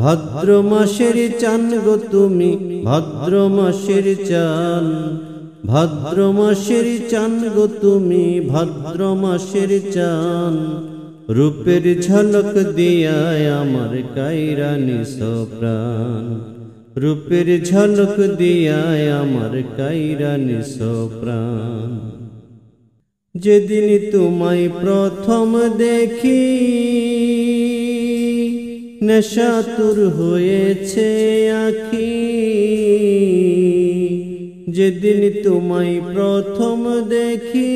ভাদ্র মাসের চান গো তুমি, ভাদ্র মাসের চান, ভাদ্র মাসের চান গো তুমি, ভাদ্র মাসের চান। রূপের ঝলক দিয়ায় আমার কায়রা নিঃস্ব প্রাণ, রূপের ঝলক দিয়ায় আমার কায়রা নিঃস্ব প্রাণ। যেদিন তোমায় প্রথম দেখি নেশাতুর হয়েছে আঁখি, যেদিন তোমায় প্রথম দেখি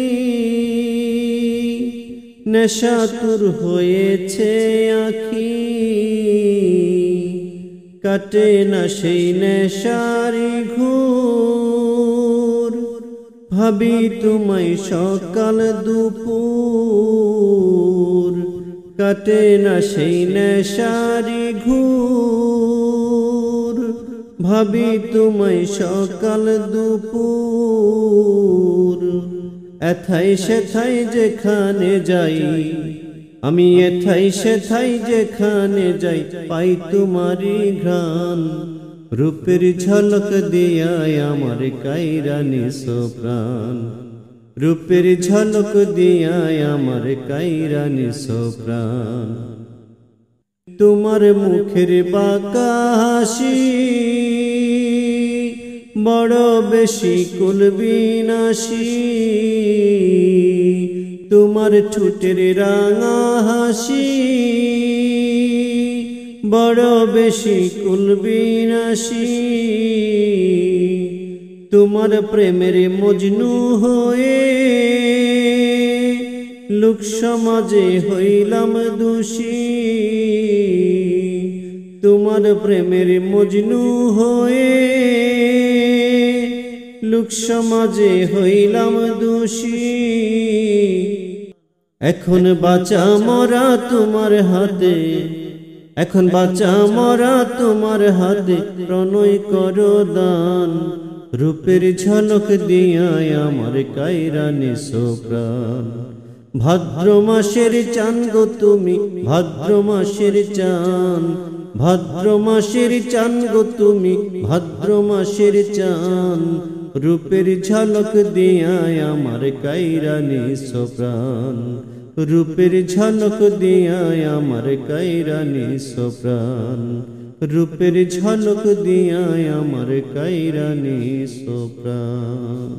নেশাতুর হয়েছে আঁখি। কাটে না সেই নেশারি ঘোর, ভাবি তোমায় সকাল দুপুর। কাটে না সেই নেশারি ঘোর, ভাবি তোমায় সকাল দুপুর। এথাই সেথাই যেখানে যাই আমি, এথাই সেথাই যেখানে যাই পাই তোমারি ঘ্রাণ। রূপের ঝলক দিয়ায় আমার কায়রা নিঃস্ব প্রাণ, রূপের ঝলক দিয়ায় আমার কায়রা নিঃস্ব প্রাণ। তোমার মুখের বাঁকা হাসি বড় বেশি কুলবিনাশী, তোমার ঠোঁটের রাঙা হাসি বড় বেশি কুলবিনাশী। তোমার প্রেমের মজনু হয়ে লোক সমাজে হইলাম দোষী, তোমার প্রেমের মজনু হয়ে লোক সমাজে হইলাম দোষী। এখন বাঁচা মরা তোমার হাতে, এখন বাঁচা মরা তোমার হাতে, প্রণয় করো দান। রূপের ঝলক দিয়ায় আমার কায়রা নিঃস্ব প্রাণ। ভাদ্র মাসের চান গো তুমি, ভাদ্র মাসের চান, ভাদ্র মাসের চান গো তুমি, ভাদ্র মাসের চান। রূপের ঝলক দিয়ায় আমার কায়রা নিঃস্ব প্রাণ, রূপের ঝলক দিয়ায় আমার কায়রা নিঃস্ব প্রাণ, রূপের ঝলক দিয়ায় আমার কায়রা নিঃস্ব প্রাণ।